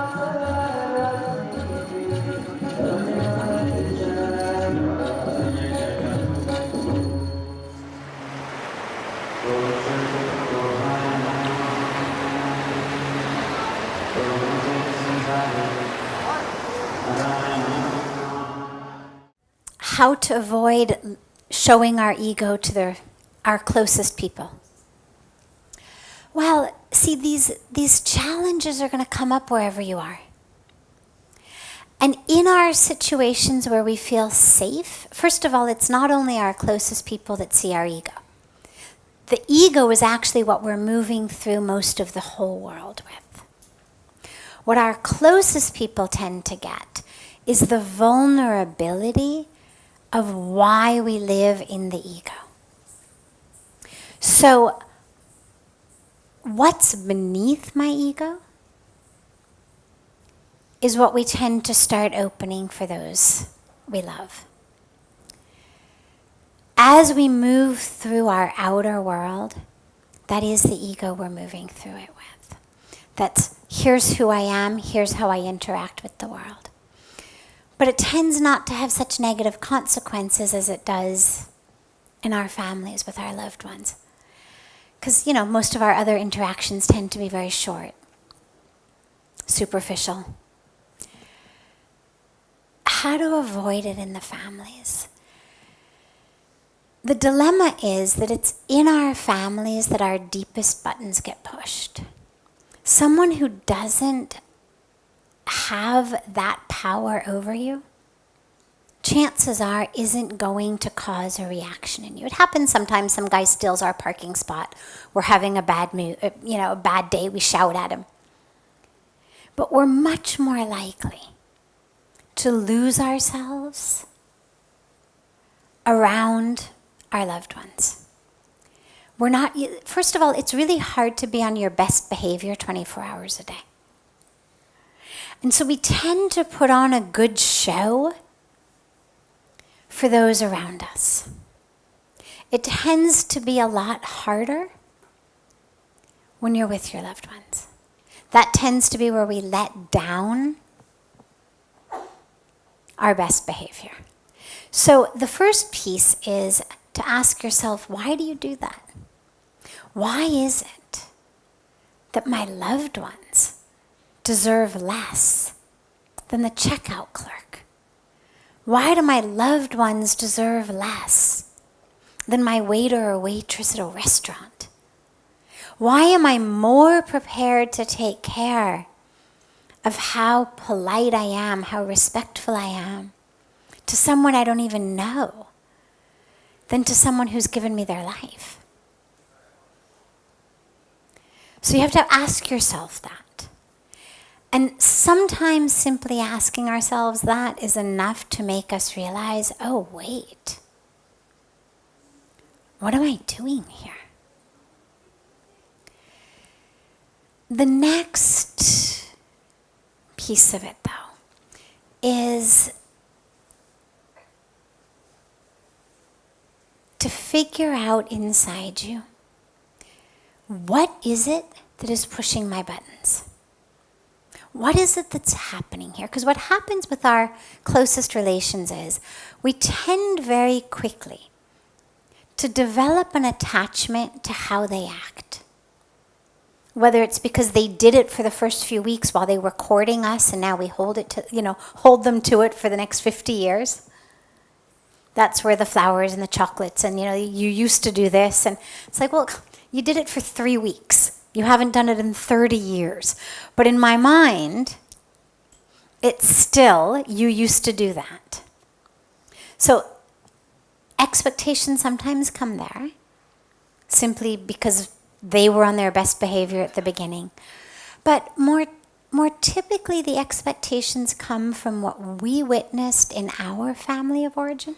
How to avoid showing our ego to our closest people. Well, see, these challenges are going to come up wherever you are. And in our situations where we feel safe, first of all, it's not only our closest people that see our ego. The ego is actually what we're moving through most of the whole world with. What our closest people tend to get is the vulnerability of why we live in the ego. So, what's beneath my ego is what we tend to start opening for those we love. As we move through our outer world, that is the ego we're moving through it with. That's, here's who I am, here's how I interact with the world. But it tends not to have such negative consequences as it does in our families with our loved ones. Because, most of our other interactions tend to be very short, superficial. How to avoid it in the families? The dilemma is that it's in our families that our deepest buttons get pushed. Someone who doesn't have that power over you, chances are isn't going to cause a reaction in you. It happens sometimes. Some guy steals our parking spot. We're having a bad a bad day. We shout at him. But we're much more likely to lose ourselves around our loved ones. First of all, it's really hard to be on your best behavior 24 hours a day. And so we tend to put on a good show for those around us. It tends to be a lot harder when you're with your loved ones. That tends to be where we let down our best behavior. So the first piece is to ask yourself, why do you do that? Why is it that my loved ones deserve less than the checkout clerk? Why do my loved ones deserve less than my waiter or waitress at a restaurant? Why am I more prepared to take care of how polite I am, how respectful I am to someone I don't even know than to someone who's given me their life? So you have to ask yourself that. And sometimes simply asking ourselves that is enough to make us realize, oh, wait, what am I doing here? The next piece of it, though, is to figure out inside you, what is it that is pushing my buttons? What is it that's happening here? Because what happens with our closest relations is we tend very quickly to develop an attachment to how they act. Whether it's because they did it for the first few weeks while they were courting us and now we hold them to it for the next 50 years. That's where the flowers and the chocolates and, you used to do this. And it's like, well, you did it for 3 weeks. You haven't done it in 30 years. But in my mind, it's still, you used to do that. So expectations sometimes come there, simply because they were on their best behavior at the beginning. But more typically, the expectations come from what we witnessed in our family of origin.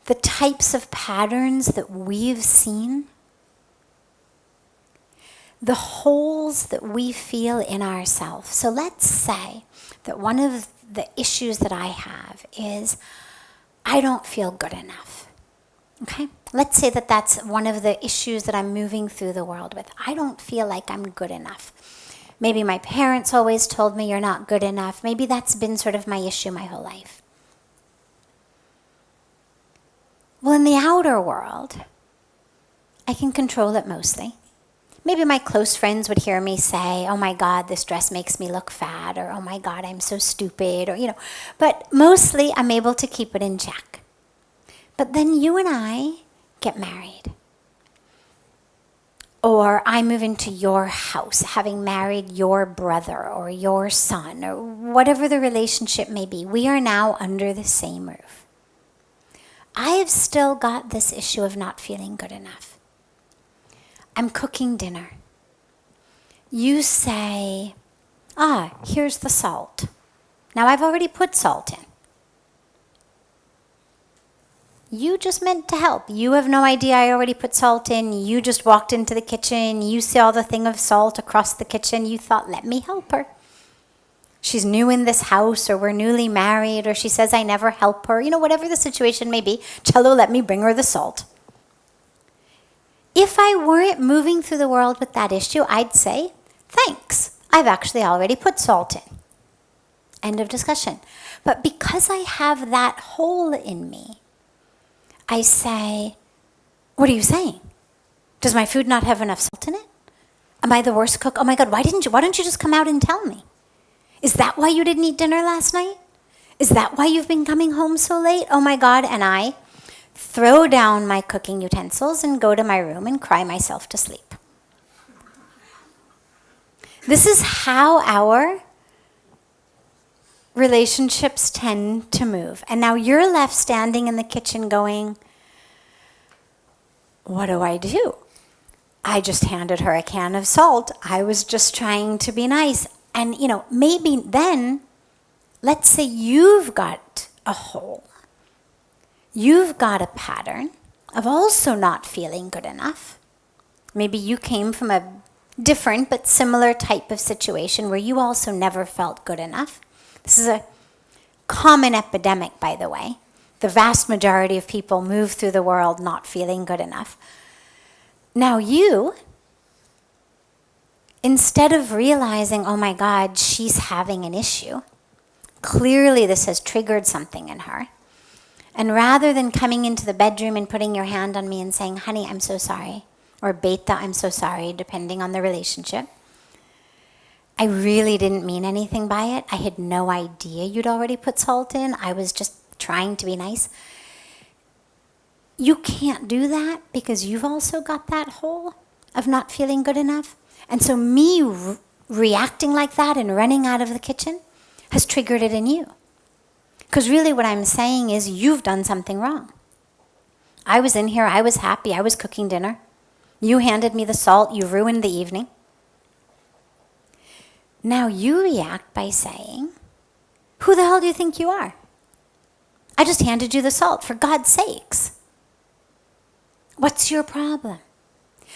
The types of patterns that we've seen. The holes that we feel in ourselves. So let's say that one of the issues that I have is I don't feel good enough. Okay? Let's say that that's one of the issues that I'm moving through the world with. I don't feel like I'm good enough. Maybe my parents always told me you're not good enough. Maybe that's been sort of my issue my whole life. Well, in the outer world, I can control it mostly. Maybe my close friends would hear me say, oh my God, this dress makes me look fat, or oh my God, I'm so stupid, or, but mostly I'm able to keep it in check. But then you and I get married. Or I move into your house, having married your brother or your son, or whatever the relationship may be. We are now under the same roof. I have still got this issue of not feeling good enough. I'm cooking dinner. You say, here's the salt. Now I've already put salt in. You just meant to help. You have no idea I already put salt in. You just walked into the kitchen. You saw the thing of salt across the kitchen. You thought, let me help her. She's new in this house, or we're newly married, or she says I never help her. Whatever the situation may be, Cello, let me bring her the salt. If I weren't moving through the world with that issue, I'd say, thanks. I've actually already put salt in. End of discussion. But because I have that hole in me, I say, what are you saying? Does my food not have enough salt in it? Am I the worst cook? Oh my God, why don't you just come out and tell me? Is that why you didn't eat dinner last night? Is that why you've been coming home so late? Oh my God, and I throw down my cooking utensils and go to my room and cry myself to sleep. This is how our relationships tend to move. And now you're left standing in the kitchen going, what do? I just handed her a can of salt. I was just trying to be nice. And, maybe then, let's say you've got a hole. You've got a pattern of also not feeling good enough. Maybe you came from a different but similar type of situation where you also never felt good enough. This is a common epidemic, by the way. The vast majority of people move through the world not feeling good enough. Now you, instead of realizing, oh my God, she's having an issue, clearly this has triggered something in her, and rather than coming into the bedroom and putting your hand on me and saying, honey, I'm so sorry, or beta, I'm so sorry, depending on the relationship, I really didn't mean anything by it. I had no idea you'd already put salt in. I was just trying to be nice. You can't do that because you've also got that hole of not feeling good enough. And so me reacting like that and running out of the kitchen has triggered it in you. Because really what I'm saying is you've done something wrong. I was in here, I was happy, I was cooking dinner. You handed me the salt, you ruined the evening. Now you react by saying, who the hell do you think you are? I just handed you the salt, for God's sakes. What's your problem?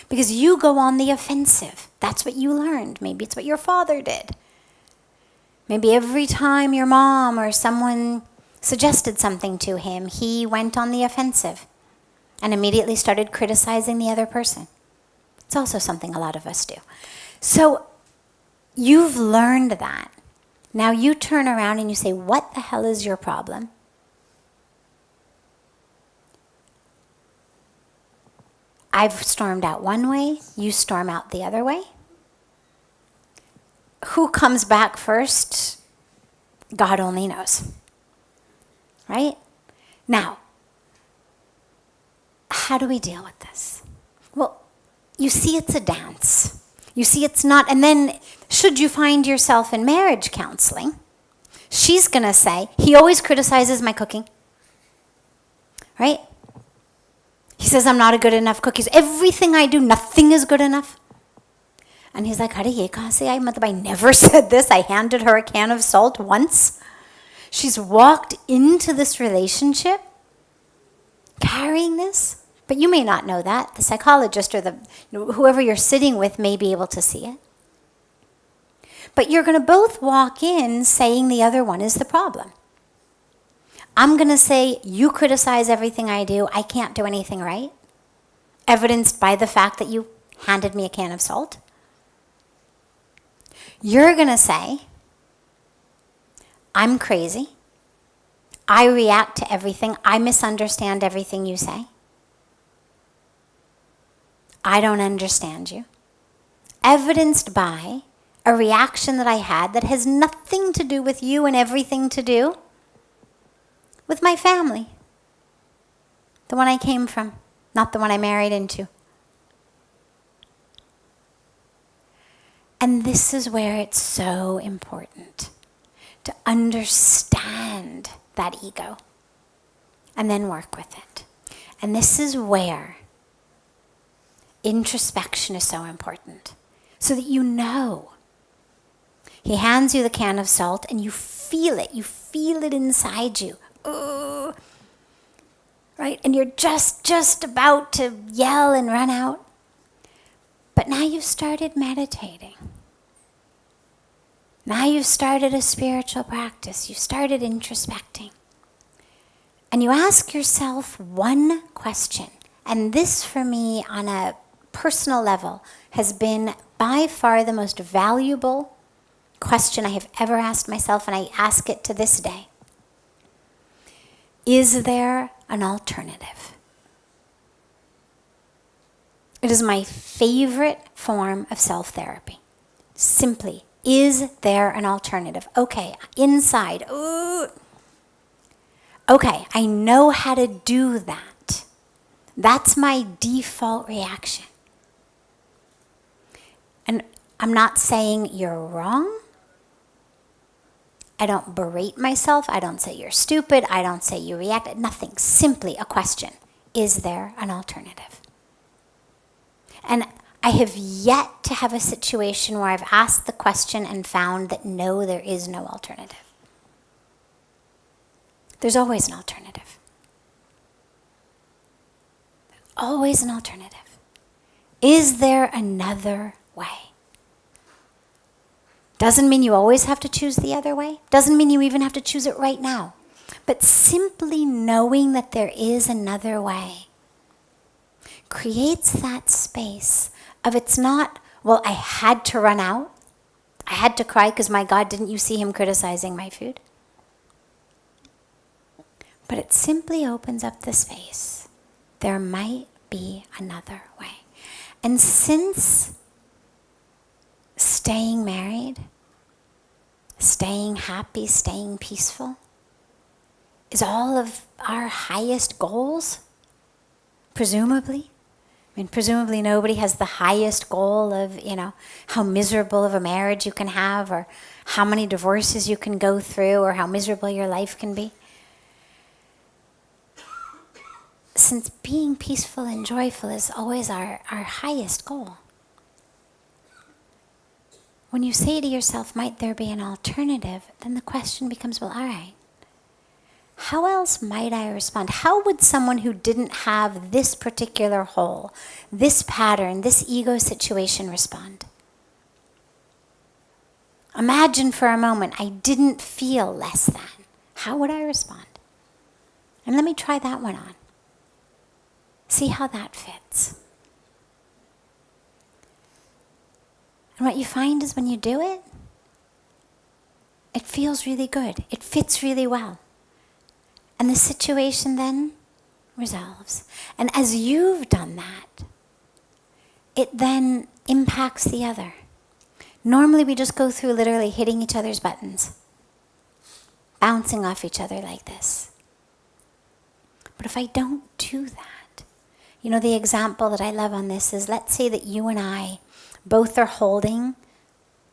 Because you go on the offensive. That's what you learned. Maybe it's what your father did. Maybe every time your mom or someone suggested something to him, he went on the offensive and immediately started criticizing the other person. It's also something a lot of us do. So you've learned that. Now you turn around and you say, what the hell is your problem? I've stormed out one way, you storm out the other way. Who comes back first? God only knows. Right? Now, how do we deal with this? Well, you see it's a dance. You see it's not, and then should you find yourself in marriage counseling, she's going to say, he always criticizes my cooking. Right? He says I'm not a good enough cook. Everything I do, nothing is good enough. And he's like, I never said this. I handed her a can of salt once. She's walked into this relationship carrying this. But you may not know that. The psychologist or whoever you're sitting with may be able to see it. But you're going to both walk in saying the other one is the problem. I'm going to say, you criticize everything I do. I can't do anything right. Evidenced by the fact that you handed me a can of salt. You're going to say, I'm crazy. I react to everything. I misunderstand everything you say. I don't understand you. Evidenced by a reaction that I had that has nothing to do with you and everything to do with my family. The one I came from, not the one I married into. And this is where it's so important to understand that ego and then work with it. And this is where introspection is so important, so that you know. He hands you the can of salt and you feel it. You feel it inside you. Ooh. Right? And you're just about to yell and run out. But now you've started meditating. Now you've started a spiritual practice. You've started introspecting. And you ask yourself one question. And this, for me, on a personal level, has been by far the most valuable question I have ever asked myself, and I ask it to this day. Is there an alternative? It is my favorite form of self-therapy. Simply, is there an alternative? Okay, inside, ooh. Okay, I know how to do that. That's my default reaction. And I'm not saying you're wrong. I don't berate myself. I don't say you're stupid. I don't say you react. Nothing. Simply a question. Is there an alternative? And I have yet to have a situation where I've asked the question and found that no, there is no alternative. There's always an alternative. Always an alternative. Is there another way? Doesn't mean you always have to choose the other way. Doesn't mean you even have to choose it right now. But simply knowing that there is another way creates that space of it's not, well, I had to run out. I had to cry because my God, didn't you see him criticizing my food? But it simply opens up the space. There might be another way. And since staying married, staying happy, staying peaceful is all of our highest goals, presumably. I mean, presumably nobody has the highest goal of, how miserable of a marriage you can have, or how many divorces you can go through, or how miserable your life can be. Since being peaceful and joyful is always our highest goal, when you say to yourself, might there be an alternative, then the question becomes, well, all right, how else might I respond? How would someone who didn't have this particular hole, this pattern, this ego situation respond? Imagine for a moment I didn't feel less than. How would I respond? And let me try that one on. See how that fits. And what you find is when you do it, it feels really good. It fits really well. And the situation then resolves. And as you've done that, it then impacts the other. Normally we just go through literally hitting each other's buttons, bouncing off each other like this. But if I don't do that, the example that I love on this is, let's say that you and I both are holding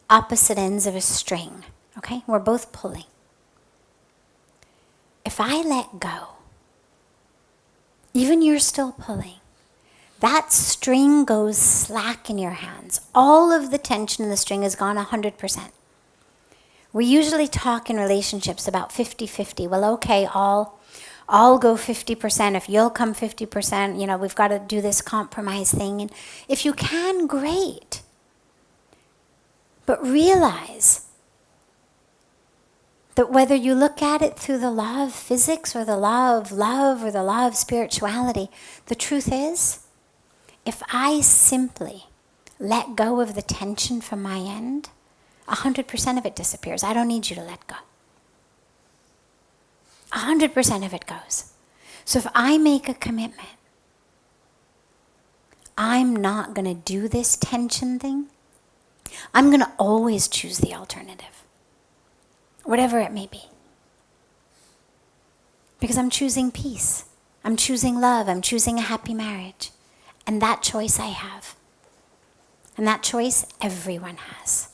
opposite ends of a string, okay? We're both pulling. If I let go, even you're still pulling, that string goes slack in your hands. All of the tension in the string is gone 100%. We usually talk in relationships about 50-50. Well, okay, I'll go 50%. If you'll come 50%, we've got to do this compromise thing. And if you can, great. But realize that whether you look at it through the law of physics or the law of love or the law of spirituality, the truth is, if I simply let go of the tension from my end, 100% of it disappears. I don't need you to let go. 100% of it goes. So if I make a commitment, I'm not going to do this tension thing. I'm going to always choose the alternative, whatever it may be. Because I'm choosing peace. I'm choosing love. I'm choosing a happy marriage. And that choice I have. And that choice everyone has.